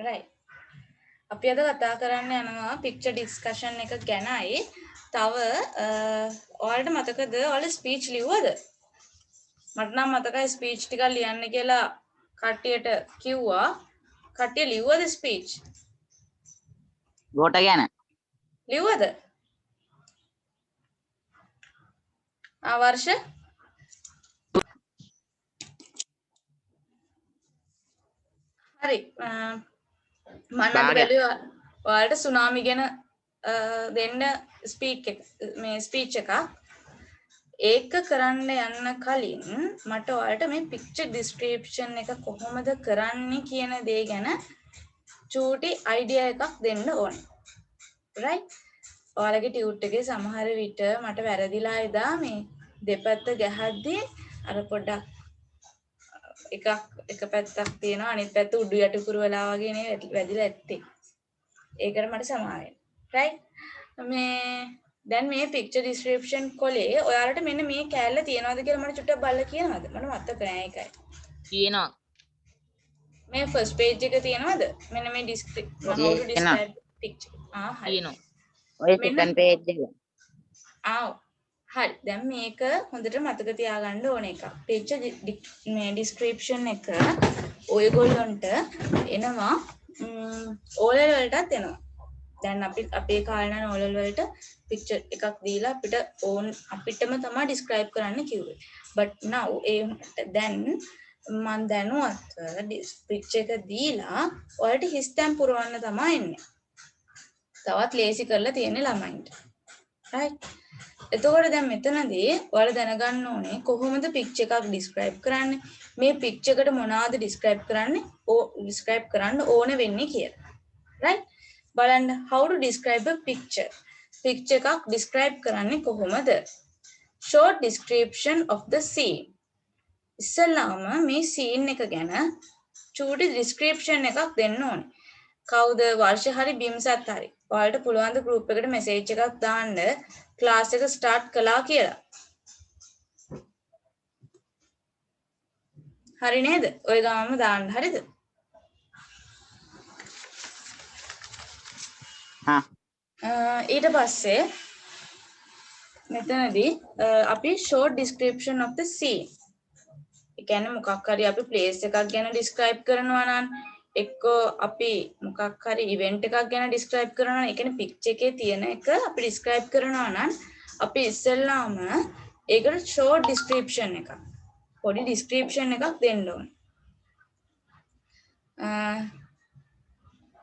right. අපි අද කතා කරන්න යනවා picture discussion එක ගැනයි. තව ඔයාලට මතකද ඔයාලා ස්පීච් ලිව්වද? මට නම් මතකයි ස්පීච් ටිකක් ලියන්න කියලා කට්ටියට කිව්වා. කට්ටිය ලිව්වද ස්පීච්? ගෝට ගැන ලිව්වද? වර්ෂ හරි. මම අද බැලුවා ඔයාලට සුනාමි ගැන දෙන්න ස්පීච් එකක්. ඒක කරන්න යන්න කලින් මට ඔයාලට මේ පික්චර් ඩිස්ක්‍රිප්ෂන් එක කොහොමද කරන්නේ කියන දේ ගැන චූටි අයිඩියා එකක් දෙන්න ඕනේ. right? ඔයාලගේ ටියුට් එකේ සමහර විට මට වැරදිලා එදා මේ දෙපැත්ත ගැහද්දී අර පොඩ්ඩක් එක පැත්තක් තියෙනවා අනිත් පැත්ත උඩු යටිකුරු වෙලා වගේ නේ වැදිලා ඇත්තේ. ඒකට මට සමාව වෙන්න. right? දැන් මේ picture description කොලේ ඔයාලට මෙන්න මේ කැලල තියනවාද කියලා මට චුට්ටක් බලලා කියනවාද? මට මතක නෑ ඒකයි. තියෙනවා. මේ first page එක තියනවාද? මෙන්න මේ describe picture. හරි. තියෙනවා. ඔය second page එක. හරි. දැන් මේක හොඳට මතක තියාගන්න ඕන එකක්. picture මේ description එක ඔයගොල්ලන්ට එනවා O level වලටත් එනවා. දැන් අපේ කාලේ නම් O level වලට picture එකක් දීලා අපිටම තමයි describe කරන්න කිව්වේ. but now දැන් මම දැනුවත් picture එක දීලා ඔයාලට හිස්තැන් පුරවන්න තමයි එන්නේ. තවත් ලේසි කරලා තියෙන්නේ ළමයින්ට. right? එතකොට දැන් මෙතනදී ඔයාලා දැනගන්න ඕනේ කොහොමද picture එකක් describe කරන්නේ? මේ picture එකට මොනවාද describe කරන්න ඕන වෙන්නේ කියලා. right? බලන්න how to describe a picture. picture එකක් describe කරන්නේ කොහොමද? short description of the scene. ඉස්සෙල්ලාම මේ scene එක ගැන චූටි description එකක් දෙන්න ඕනේ. කවුද වර්ෂ හරි බිම්සත් හරි. ඔයාලට පුළුවන් ද group එකට message එකක් දාන්න class එක start කළා කියලා. හරි නේද? ඔය ගාමම දාන්න. හරිද? ඊට පස්සේ මෙතනදී අපි short description of the scene. ඒ කියන්නේ මොකක් හරි අපි place එකක් ගැන describe කරනවා නම් එක්කෝ අපි මොකක් හරි event එකක් ගැන describe කරනවා නම් ඒ කියන්නේ picture එකේ තියෙන එක අපි describe කරනවා නම් අපි ඉස්සෙල්ලාම ඒකට short description එකක් පොඩි description එකක් දෙන්න ඕනේ.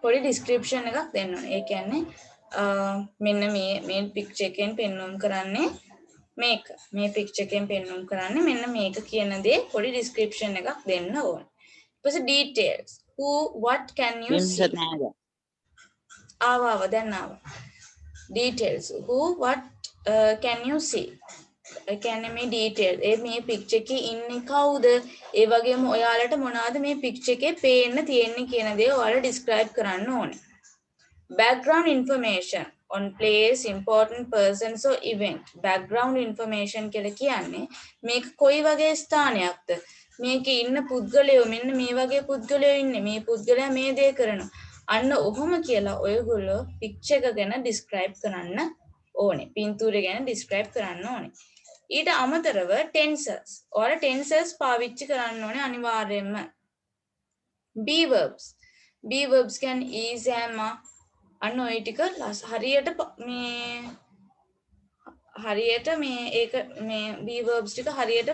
පොඩි description එකක් දෙන්න ඕනේ. ඒ කියන්නේ මෙන්න මේ picture එකෙන් පෙන්වුම් කරන්නේ මේක. මේ picture එකෙන් පෙන්වුම් කරන්නේ මෙන්න මේක කියන දේ පොඩි description එකක් දෙන්න ඕනේ. ඊට පස්සේ details. Who, what can you see? ආවා දැන් ආවා. Details. Who, what can you see? ඒ කියන්නේ මේ detail. මේ picture එකේ ඉන්නේ කවුද? ඒ වගේම ඔයාලට මොනවාද මේ picture එකේ පේන්න තියෙන්නේ කියන දේ ඔයාලා describe කරන්න ඕනේ. Background information on place, important persons or event. Background information කියලා කියන්නේ මේක කොයි වගේ ස්ථානයක්ද? මේකේ ඉන්න පුද්ගලයෝ මෙන්න මේ වගේ පුද්ගලයෝ ඉන්නේ. මේ පුද්ගලයා මේ දේ කරනවා. අන්න ඔහොම කියලා ඔයගොල්ලෝ picture එක ගැන describe කරන්න ඕනේ. පින්තූරය ගැන describe කරන්න ඕනේ. ඊට අමතරව tenses. ඔයාලා tenses පාවිච්චි කරන්න ඕනේ අනිවාර්යයෙන්ම. be verbs. be verbs කියන්නේ is, am, අන්න ඔය ටික හරියට මේ ඒක මේ be verbs ටික හරියට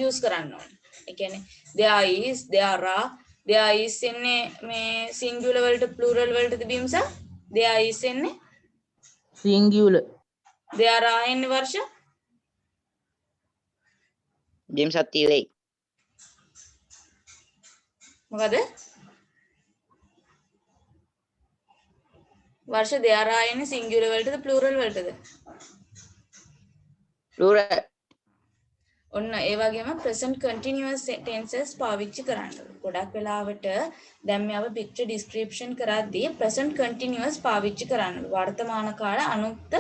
use කරන්න ඕනේ. ඒ කියන්නේ there is, there is එන්නේ මේ singular වලට plural වලටද බිම්සා? there is එන්නේ singular. there are එන්නේ වර්ෂ? බිම්සත් තියෙයි. මොකද? වර්ෂ there are එන්නේ singular වලටද plural වලටද? plural. ඔන්න ඒ වගේම present continuous tenses පාවිච්චි කරන්න. ගොඩක් වෙලාවට දැන් මේ අපි picture description කරද්දී present continuous පාවිච්චි කරන්න. වර්තමාන කාල අනුක්ත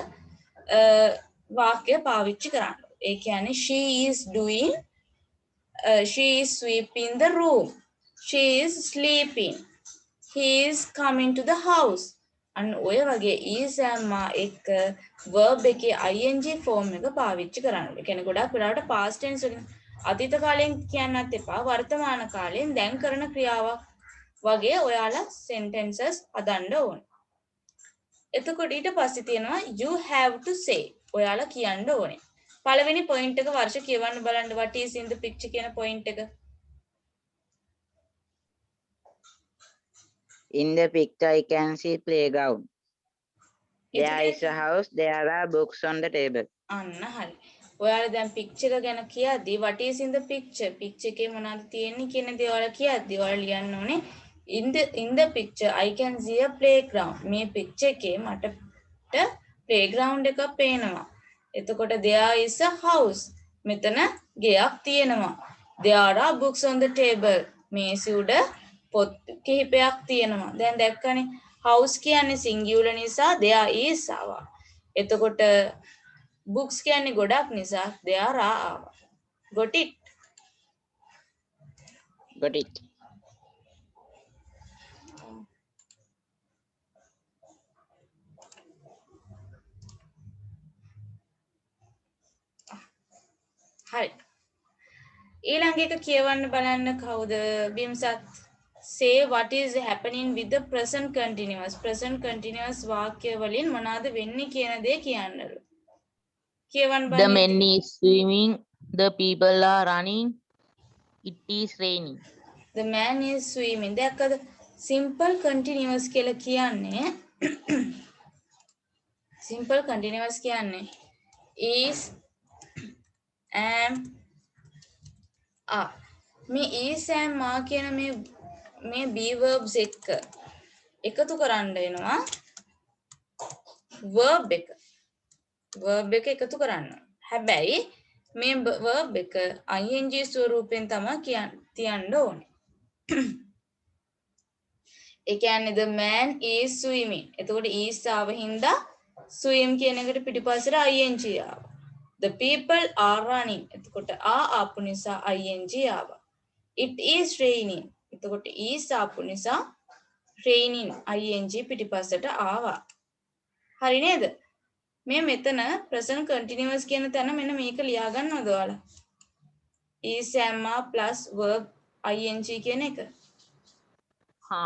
වාක්‍ය පාවිච්චි කරන්න. ඒ කියන්නේ she is sweeping the room. She is sleeping. he is coming to the house. අන්න ඔය වගේ is am එක verb එකේ ing form එක පාවිච්චි කරන්න. ඒ කියන්නේ ගොඩක් වෙලාවට past tense වලින් අතීත කාලයෙන් කියන්නත් එපා වර්තමාන කාලයෙන් දැන් කරන ක්‍රියාවක් වගේ ඔයාලා sentences හදන්න ඕනේ. එතකොට ඊට පස්සේ තියෙනවා you have to say. ඔයාලා කියන්න ඕනේ. පළවෙනි point එක වර්ෂ කියවන්න බලන්න what is in the picture කියන point එක. In the picture, I can see playground. There is a house. There are books on the table. අන්න හරි. ඔයාලා දැන් picture එක ගැන කියද්දි what is in the picture picture එකේ මොනවද තියෙන්නේ කියන දේ ඔයාලා කියද්දි ඔයාලා ලියන්න ඕනේ in the picture I can see a playground. මේ picture එකේ මට playground එකක් පේනවා. එතකොට there is a house. මෙතන ගෙයක් තියෙනවා. There are books on the table. මේසෙ උඩ පොත් කිහිපයක් තියෙනවා. දැන් දැක්කනේ house කියන්නේ singular නිසා there is ආවා. එතකොට books කියන්නේ ගොඩක් නිසා there are ආවා. Got it? Got it. හරි. ඊළඟ එක කියවන්න බලන්න කවුද? බිම්සත්. Say what is happening with the present continuous. Present continuous වාක්‍ය වලින් මොනවාද වෙන්නේ කියන දේ කියන්නලු. කියවන්න The බලන්න. men is swimming. The people are running. It is raining. The man is swimming. දැක්කද? simple continuous කියලා කියන්නේ simple continuous කියන්නේ is am are. මේ is am are කියන මේ be verbs එක එකතු කරන්න වෙනවා verb එක. verb එක එකතු කරන්න. හැබැයි මේ verb එක ing ස්වරූපයෙන් තමයි තියන්න ඕනේ. ඒ කියන්නේ the man is swimming. එතකොට is ආව හින්දා swim කියන එකට පිටිපස්සට ing ආවා. The people are running. එතකොට ආපු නිසා ing ආවා. It is raining. එතකොට is ආපු නිසා raining ing පිටිපස්සට ආවා. හරි නේද? මේ මෙතන present continuous කියන තැන මෙන්න මේක ලියා ගන්නවද ඔයාලා? is am are plus verb ing කියන එක. Ha.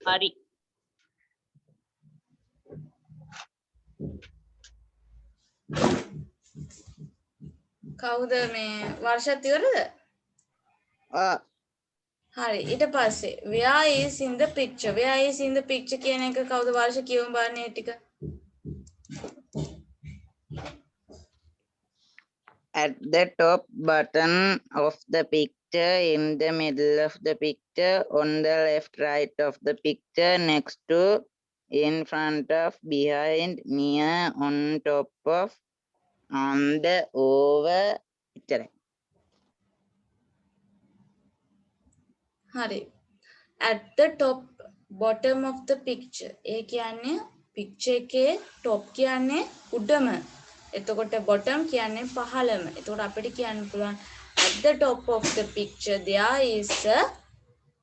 Hari. කවුද මේ වර්ෂත් ඉවරද? හරි ඊට පස්සේ where is in the picture. where is in the picture කියන එක කවුද වර්ෂ කියවමු බලන්න ඒ ටික. At the top button of the picture, in the middle of the picture, on the left right of the picture, next to, in front of, behind, near, on top of, under, over, etc. හරි. at the top bottom of the picture. ඒ කියන්නේ picture එකේ top කියන්නේ උඩම. එතකොට bottom කියන්නේ පහළම. එතකොට අපිට කියන්න පුළුවන් at the top of the picture there is a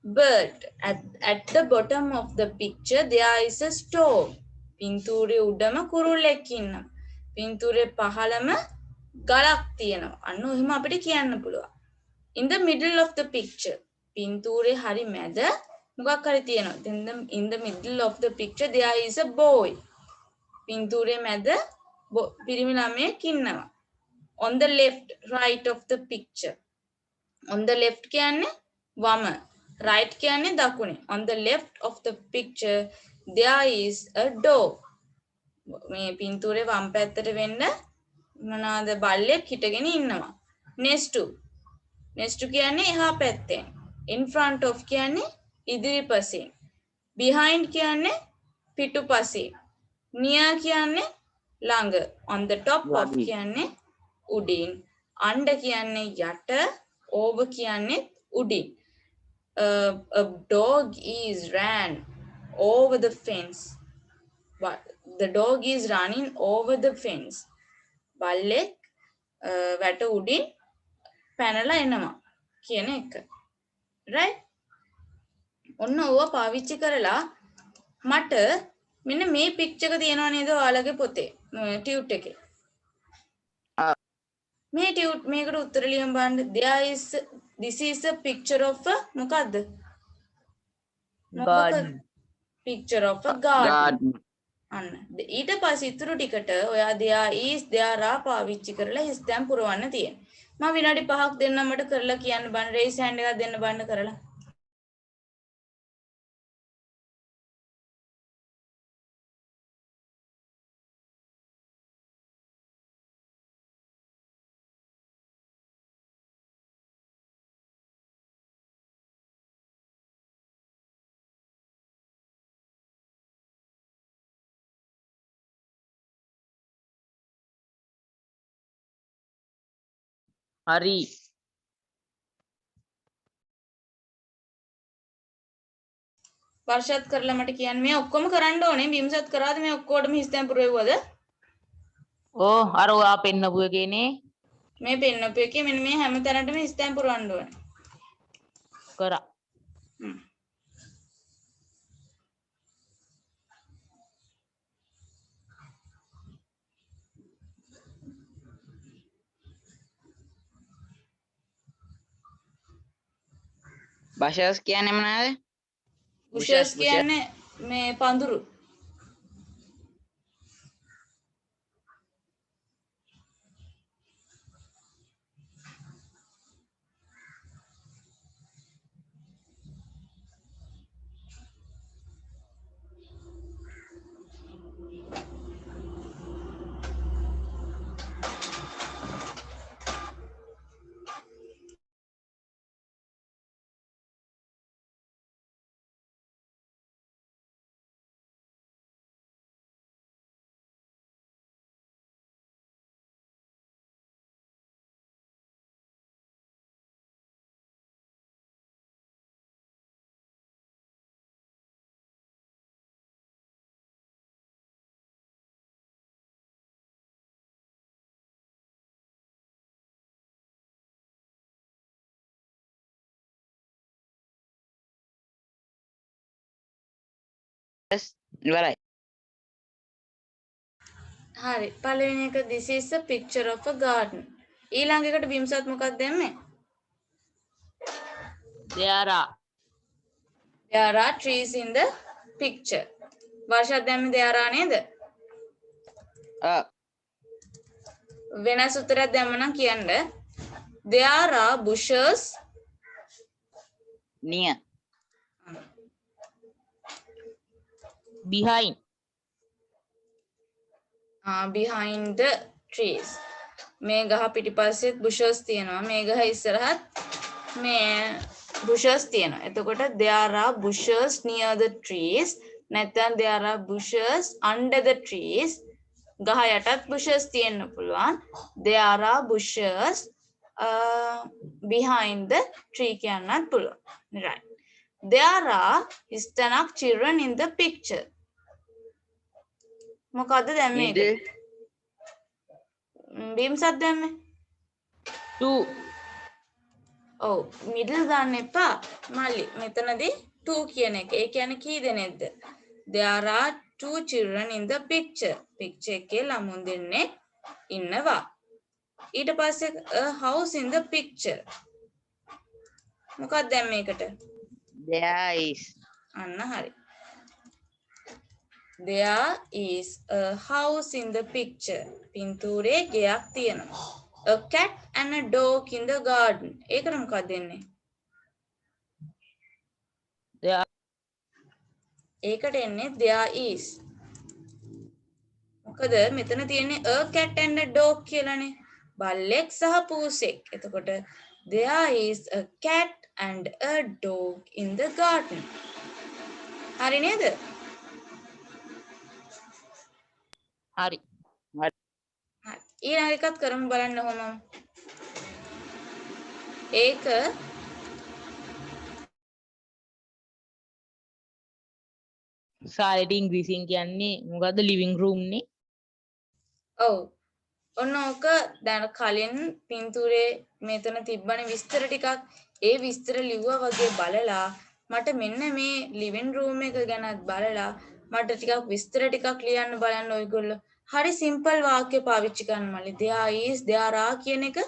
bird. At the bottom of the picture there is a stove. පින්තූරේ උඩම කුරුල්ලෙක් ඉන්නවා. පින්තූරේ පහළම ගලක් තියෙනවා. අන්න එහෙම අපිට කියන්න පුළුවන්. In the middle of the picture. පින්තූරේ හරි මැද මොකක් හරි තියෙනවා. Then in the middle of the picture there is a boy. පින්තූරේ මැද පිරිමි ළමයෙක් ඉන්නවා. On the left right of the picture. On the left කියන්නේ වම. Right කියන්නේ දකුණේ. On the left of the picture there is a door. මේ පින්තූරේ වම් පැත්තට වෙන්න මොනවාද බල්ලෙක් හිටගෙන ඉන්නවා. Next to. Next to කියන්නේ එහා පැත්තෙන්. In front of කියන්නේ ඉදිරිපසින්. Behind කියන්නේ පිටුපසින්. Near කියන්නේ ළඟ. On the top of කියන්නේ උඩින්. Under කියන්නේ යට. Over කියන්නේ උඩින්. A dog is ran over the fence. But the dog is running over the fence. බල්ලෙක් වැට උඩින් පැනලා එනවා කියන එක. right? ඔන්න ඕවා පාවිච්චි කරලා මට මෙන්න මේ පික්චර් එක තියෙනවා නේද ඔයාලගේ පොතේ ටියුට් එකේ. මේ ටියුට් මේකට උත්තර ලියන්න බලන්න. This is a picture of a මොකද්ද? garden. Picture of a garden. garden. අන්න. ඊට පස්සේ ඉතුරු ටිකට ඔයා there is there are පාවිච්චි කරලා හිස් තැන් පුරවන්න තියෙනවා. මම විනාඩි 5ක් දෙන්නම් මට කරලා කියන්න බලන්න. raise hand එකක් දෙන්න බලන්න කරලා. Hari. වර්ෂාත් කරලා මට කියන්න. මේ ඔක්කොම කරන්න ඕනේ. බිම්සත් කරාද මේ ඔක්කොටම හිස් තැන් පුරවුවද? Oh, අර ඔයා පෙන්නපු එකේනේ මේ පෙන්නපු එකේ මෙන්න මේ හැම තැනටම හිස් තැන් පුරවන්න ඕනේ. කරා. Bushes කියන්නේ මොනවාද? bushes කියන්නේ මේ පඳුරු. ඉවරයි. හරි. පළවෙනි එක this is a picture of a garden. ඊළඟ එකට බිම්සත් මොකක්ද දැම්මේ? There are. There are trees in the picture. වර්ෂාත් දැම්මේ there are නේද? වෙනස් උත්තරයක් දැම්ම නම් කියන්න. There are bushes near. Behind. behind the trees. මේ ගහ පිටිපස්සෙත් bushes තියෙනවා. මේ ගහ ඉස්සරහත් මේ bushes තියෙනවා. එතකොට there are bushes near the trees. නැත්නම් there are bushes under the trees. ගහ යටත් bushes තියෙන්න පුළුවන්. There are bushes behind the tree කියන්නත් පුළුවන්. right. There are ඉස්තනක් children in the picture. මොකද්ද දැම්මේ ඒක? බිම්සත් දැම්මේ? 2. ඔව් මිඩල් දාන්න එපා. මල්ලි මෙතනදී 2 කියන එක. ඒ කියන්නේ කී දෙනෙක්ද? There are 2 children in the picture. picture එකේ ළමුන් දෙන්නෙක් ඉන්නවා. ඊට පස්සේ a house in the picture. මොකක්ද දැන් මේකට? There is. අන්න හරි. There is a house in the picture. පින්තූරේ ගෙයක් තියෙනවා. A cat and a dog in the garden. ඒකට මොකක්ද දෙන්නේ? There ඒකට එන්නේ there is. මොකද මෙතන තියෙන්නේ a cat and a dog කියලානේ. බල්ලෙක් සහ පූසෙක්. එතකොට there is a cat and a dog in the garden. හරි නේද? හරි. හරි. ඊළඟ එකත් කරමු බලන්න ඕනම. ඒක සාලෙට ඉංග්‍රීසියෙන් කියන්නේ මොකද්ද ලිවිං රූම් නේ? ඔව්. ඔන්න ඕක දැන් කලින් පින්තූරේ මෙතන තිබ්බනේ විස්තර ටිකක්. ඒ විස්තර ලිව්වා වගේ බලලා මට මෙන්න මේ ලිවිං රූම් එක ගැනත් බලලා මට ටිකක් විස්තර ටිකක් ලියන්න බලන්න ඔයගොල්ලෝ. හරි සිම්පල් වාක්‍ය පාවිච්චි කරන්න මල්ලි. there is there are කියන එක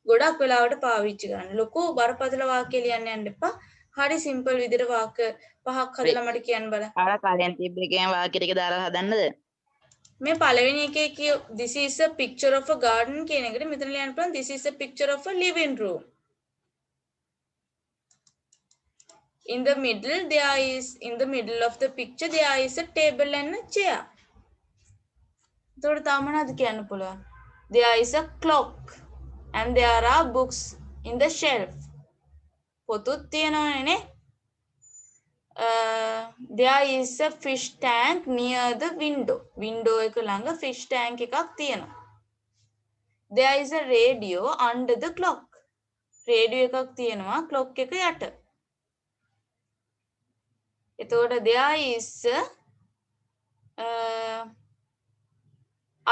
ගොඩක් වෙලාවට පාවිච්චි කරන්න. ලොකු බරපතල වාක්‍ය ලියන්න යන්න එපා. හරි සිම්පල් විදිහට වාක්‍ය පහක් හදලා මට කියන්න බලන්න. අර කලින් තිබ්බ එකේම වාක්‍ය ටික දාලා හදන්නද? මේ පළවෙනි එකේ කිය this is a picture of a garden කියන එකට මෙතන ලියන්න පුළුවන් this is a picture of a living room. In the middle of the picture there is a table and a chair. එතකොට තව මොනවද කියන්න පුළුවන්? There is a clock and there are books in the shelf. පොතුත් තියෙනවනේ නේ. There is a fish tank near the window. Window එක ළඟ fish tank එකක් තියෙනවා. There is a radio under the clock. Radio එකක් තියෙනවා clock එක යට. එතකොට there is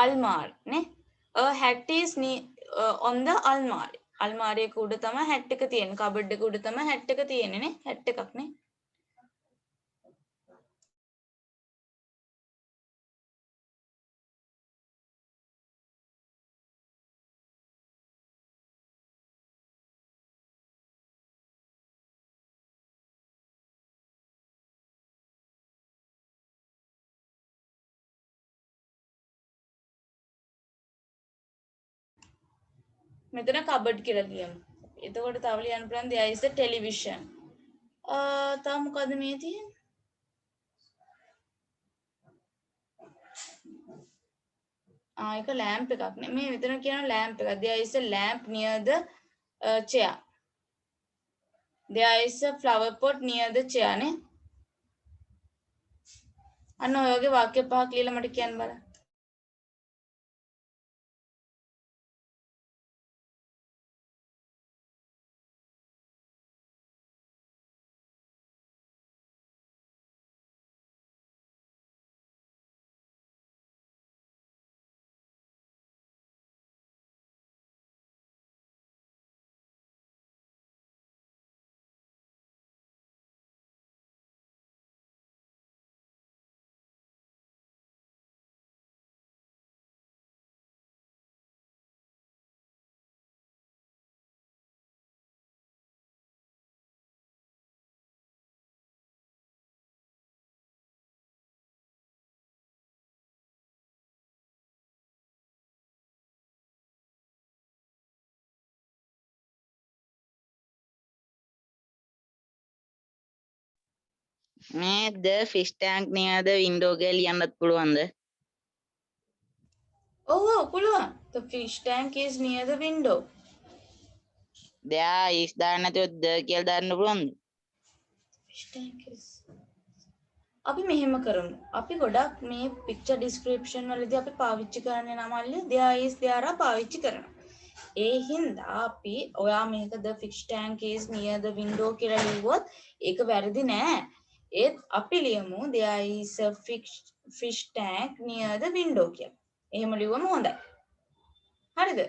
almari නේ. A hat is on the almari. almari එක උඩ තමයි hat එක තියෙන්නේ. cupboard එක උඩ තමයි hat එක තියෙන්නේ නේ. hat එකක් නේ. මෙතන cupboard කියලා ලියමු. එතකොට තව ලියන්න පුළුවන් there is a television. තව මොකද්ද මේ තියෙන්නේ? ඒක lamp එකක් නේ. මේ මෙතන කියන lamp එකක්. There is a lamp near the chair. There is a flower pot near the chair නේ. අන්න ඔය වගේ වාක්‍ය පහක් ලියලා මට කියන්න බලන්න. මේ the fish tank near the window එක ලියන්නත් පුළුවන්ද? ඔව් පුළුවන්. The fish tank is near the window. there is දාන්න නැතුව the කියලා දාන්න පුළුවන්ද? Fish tank is අපි මෙහෙම කරමු. අපි ගොඩක් මේ picture description වලදී අපි පාවිච්චි කරන්නේ නමල්ලේ there is there are පාවිච්චි කරනවා. ඒ හින්දා අපි ඔයා මේක the fish tank is near the window කියලා ලිව්වොත් ඒක වැරදි නෑ. ඒත් අපි ලියමු there is a fish tank near the window කියලා. එහෙම ලිව්වම හොඳයි. හරිද?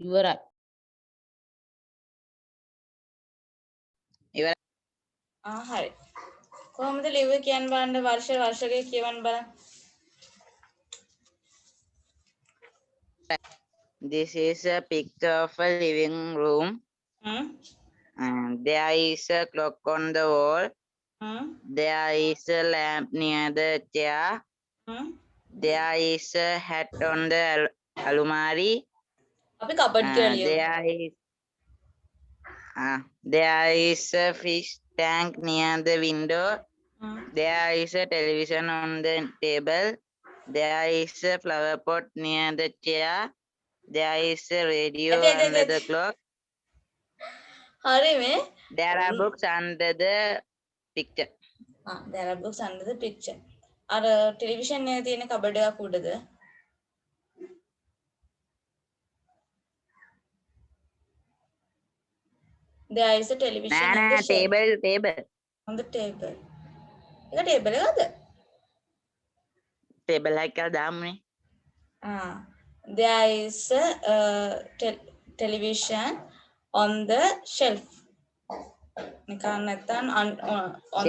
ඉවරයි. හරි. කොහොමද ලිව්වේ කියන්න බලන්න වර්ෂගේ කියවන්න බලන්න. This is a picture of a living room. Hmm. There is a clock on the wall. Hmm. There is a lamp near the chair. Hmm. There is a hat on the almari. අපි cupboard කියලා ලියමු. There is a fish tank near the window. Hmm. There is a television on the table. There is a flower pot near the chair. There is a radio under the clock. හරි මේ. There are books under the picture. there are books under the picture. අර television එකේ තියෙන cupboard එකක් උඩද? There is a television on the shelf. Table. On the table. ඒක table එකද? Table එකක් කියලා දාමුනේ. There is a television on the shelf. නිකන් නැත්තම් on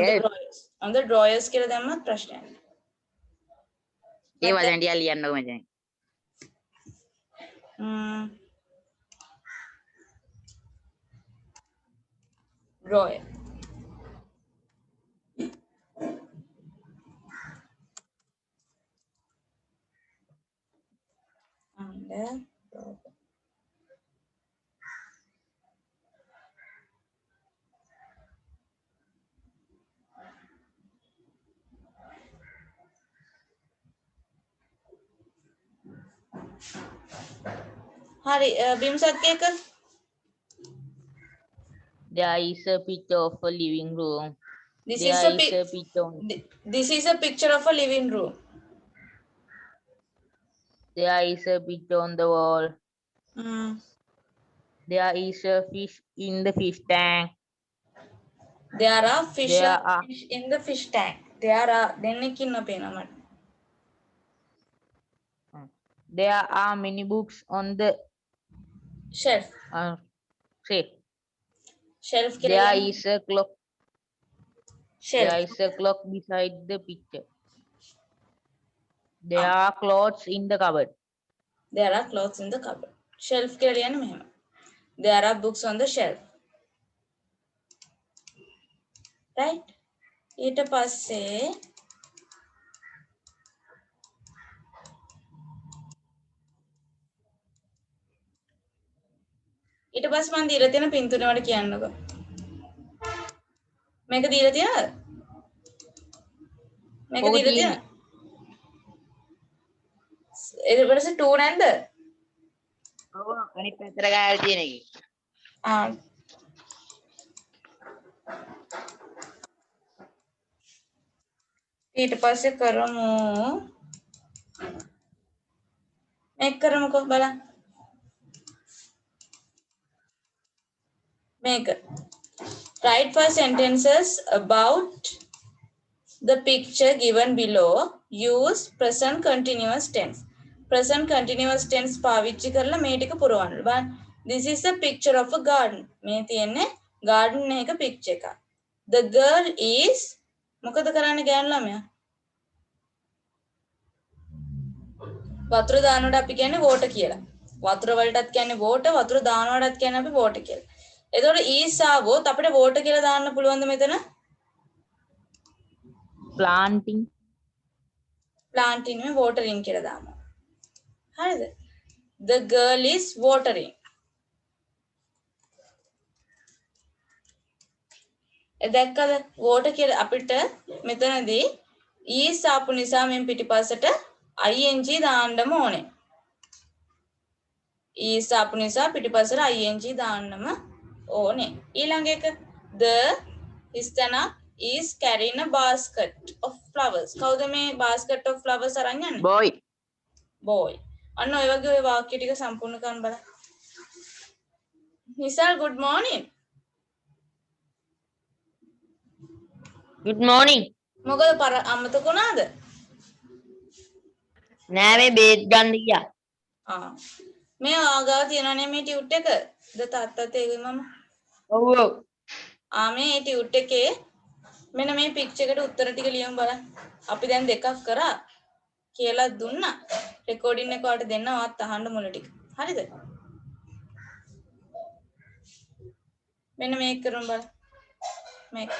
the drawers. On the drawers කියලා දැම්මත් ප්‍රශ්නයක් නෑ. ඒ වචන ටික ලියන්නකො මෙතන. drawer. Under drawer. Hari, Bimsat එක. There is a picture of a living room. This There is a picture. This is a picture of a living room. There is a picture on the wall. There is a fish in the fish tank. There are fish There in the fish tank. There are දෙන්නෙක් ඉන්න පේනවා මට. There are many books on the shelf. Shelf. Shelf There is a clock. Shelf. There is a clock beside the picture. There are clothes in the cupboard. There are clothes in the cupboard. Shelf කියලා ලියන්න මෙහෙම. There are books on the shelf. Right? ඊට පස්සේ ඊට පස්සේ මම දීලා තියෙන පින්තූරේ වලට කියන්නකෝ. මේක දීලා තියෙනවද? මේක දීලා තියෙනවද? ඊට පස්සේ 2 නැන්ද? ඔව් අනිත් පැත්තට ගාලා තියෙන එකේ. ඊට පස්සේ කරමු මේක කරමුකෝ බලන්න. Make write 5 sentences about the picture given below. Use present continuous tense. Present continuous tense පාවිච්චි කරලා මේ ටික පුරවන්න. බලන්න. This is a picture of a garden. මේ තියෙන්නේ garden එක picture එකක්. The girl is මොකද කරන්නේ ගෑනු ළමයා? වතුර දානකොට අපි කියන්නේ water කියලා. වතුර වලටත් කියන්නේ water, වතුර දානකොටත් කියන්නේ අපි water කියලා. එතකොට is ආවොත් අපිට water කියලා දාන්න පුළුවන්ද මෙතන? Planting. Planting නේ watering කියලා දාමු. හරිද? The girl is watering. දැක්කද water කියලා අපිට මෙතනදී is ආපු නිසා මෙන් පිටිපස්සට ing දාන්නම ඕනේ. is ආපු නිසා පිටිපස්සට ing දාන්නම ඕනේ. ඊළඟ එක the හිස්තන is carrying a basket of flowers. කවුද මේ basket of flowers අරන් යන්නේ? boy. boy. අන්න ඔය වගේ ඔය වාක්‍ය ටික සම්පූර්ණ කරන්න බලන්න. Nisal good morning. Good morning. මොකද අමතක වුණාද? නෑ මේ බේත් ගන්න ගියා. මේ ආගාව තියනනේ මේ ටියුට් එක. ද තාත්තත් ඒකයි මම. ඔව් ඔව්. මේ ටියුට් එකේ මෙන්න මේ පික්චර් එකට උත්තර ටික ලියමු බලන්න. අපි දැන් දෙකක් කරා කියලා දුන්නා. රෙකෝඩින් එක ඔයාලට දෙන්න වාත් අහන්න මුල ටික. හරිද? මෙන්න මේක කරමු බලන්න. මේක.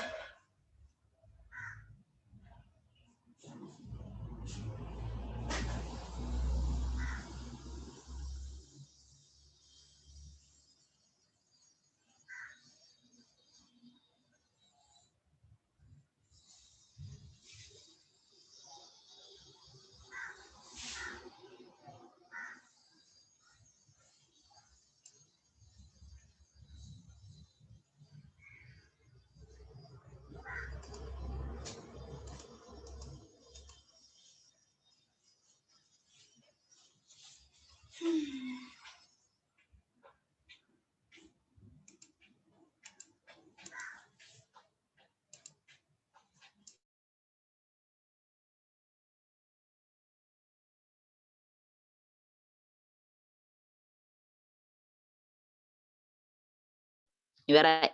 ඉවරයි.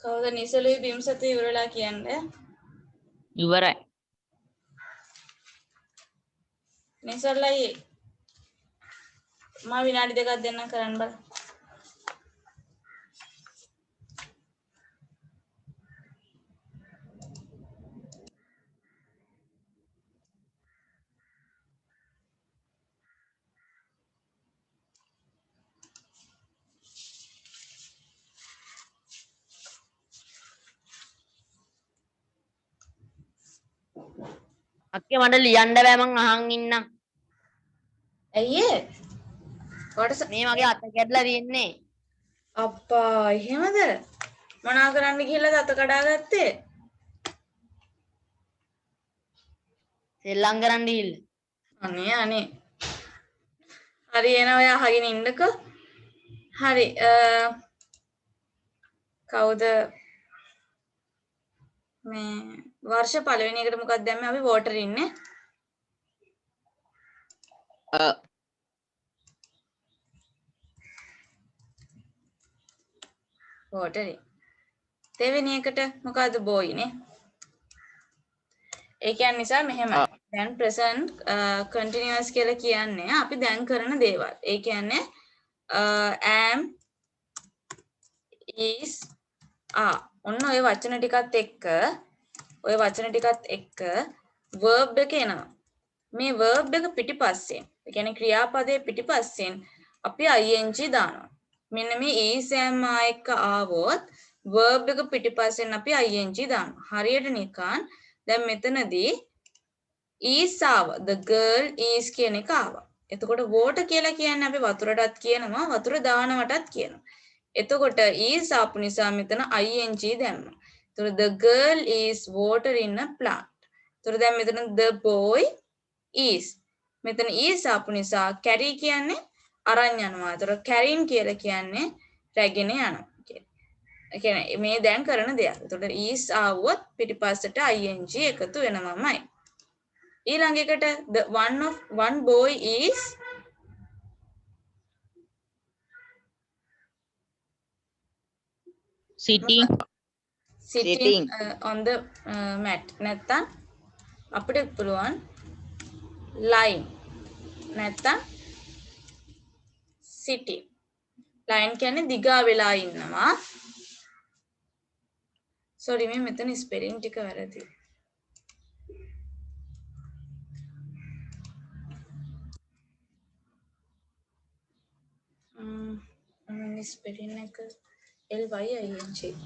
කවුද නිසලුයි බිම්සතු ඉවරලා කියන්නේ? ඉවරයි. නිසල්ලයි මම විනාඩි දෙකක් දෙන්නම් කරන්න බලන්න. අක්කේ මට ලියන්න බෑ මං අහන් ඉන්නම්. ඇයි ඒ? කොටස මේ මගේ අත කැඩලා තියෙන්නේ. අප්පා එහෙමද? මොනා කරන්න ගිහලාද අත කඩාගත්තේ? සෙල්ලම් කරන්න ගිහිල්ල. අනේ අනේ. හරි එන ඔය අහගෙන ඉන්නකෝ. හරි කවුද මේ වර්ෂ පළවෙනි එකට මොකක්ද දැම්මේ අපි වෝටර් ඉන්නේ. වෝටර්. දෙවෙනි එකට මොකද්ද බෝයිනේ. ඒ කියන්නේ නිසා මෙහෙම දැන් present continuous කියලා කියන්නේ අපි දැන් කරන දේවල්. ඒ කියන්නේ am is are ඔන්න ඔය වචන ටිකත් එක්ක verb එක එනවා. මේ verb එක පිටිපස්සෙන් ඒ කියන්නේ ක්‍රියාපදයේ පිටිපස්සෙන් අපි ing දානවා. මෙන්න මේ is am are එක්ක ආවොත් verb එක පිටිපස්සෙන් අපි ing දානවා. හරියට නිකන් දැන් මෙතනදී is ආවා. The girl is කියන එක ආවා. එතකොට water කියලා කියන්නේ අපි වතුරටත් කියනවා වතුර දානවටත් කියනවා. එතකොට is ආපු නිසා මෙතන ing දැම්මා. එතකොට the girl is watering a plant. එතකොට දැන් මෙතන the boy is. මෙතන is ආපු නිසා carry කියන්නේ අරන් යනවා. එතකොට carrying කියලා කියන්නේ රැගෙන යනවා. ඒ කියන්නේ මේ දැන් කරන දෙයක්. එතකොට is ආවොත් පිටිපස්සට ing එකතු වෙනවමයි. ඊළඟ එකට the one boy is sitting on the mat. නැත්තම් අපිට පුළුවන් lying. නැත්තම් sitting. lying කියන්නේ දිගා වෙලා ඉන්නවා. sorry මේ මෙතන ස්පෙලිං ටික වැරදි. ස්පෙලිං එක lying.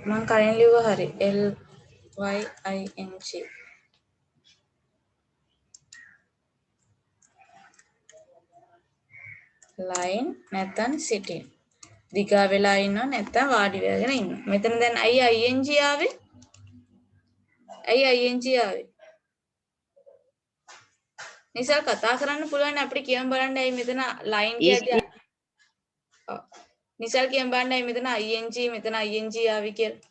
මම කලින් ලිව්වා හරි lying. lying නැත්නම් sitting. දිගා වෙලා ඉන්නව නැත්නම් වාඩි වෙගෙන ඉන්නවා. මෙතන දැන් ing ආවේ. ඇයි ing ආවේ? නිසා කතා කරන්න පුළුවන් අපිට කියන්න බලන්න ඇයි මෙතන line කියද්දී නිසල් කියන් බලන්නයි මෙතන ing මෙතන ing ආවි කියලා.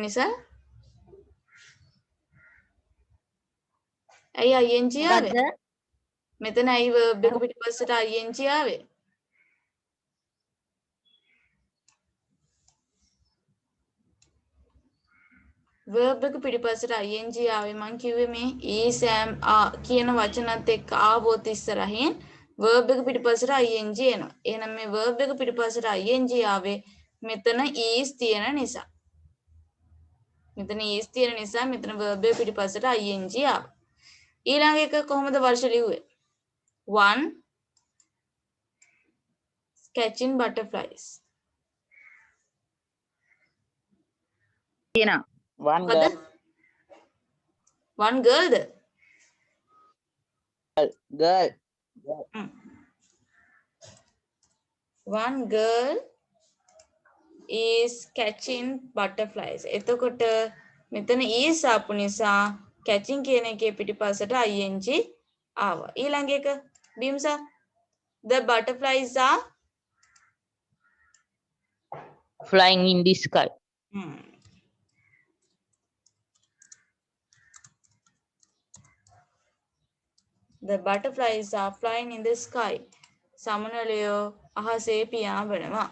නිසල් ඇයි ing ආවේ? මෙතන ඇයි verb එක පිටිපස්සට ing ආවේ? verb එක පිටිපස්සට ing ආවේ මං කිව්වේ මේ is am are කියන වචනත් එක්ක ආවොත් ඉස්සරහින් verb එක පිටිපස්සට ing එනවා. එහෙනම් මේ verb එක පිටිපස්සට ing ආවේ මෙතන is තියෙන නිසා. මෙතන is තියෙන නිසා මෙතන verb එක පිටිපස්සට ing ආවා. ඊළඟ එක කොහොමද වර්ෂ ලිව්වේ? one catching butterflies. තියෙනවා. one මොකද? girl. one girl the? Girl. One girl is catching butterflies. එතකොට මෙතන is ආපු නිසා catching කියන එකේ පිටිපස්සට ing ආවා. ඊළඟ එක බිම්සා the butterflies are flying in the sky. The butterflies are flying in the sky. සමනලයෝ අහසේ පියාඹනවා.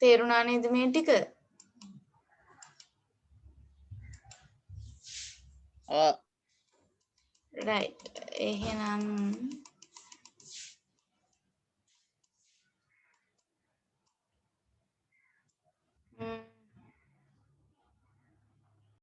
තේරුණා නේද මේ ටික? right. එහෙනම්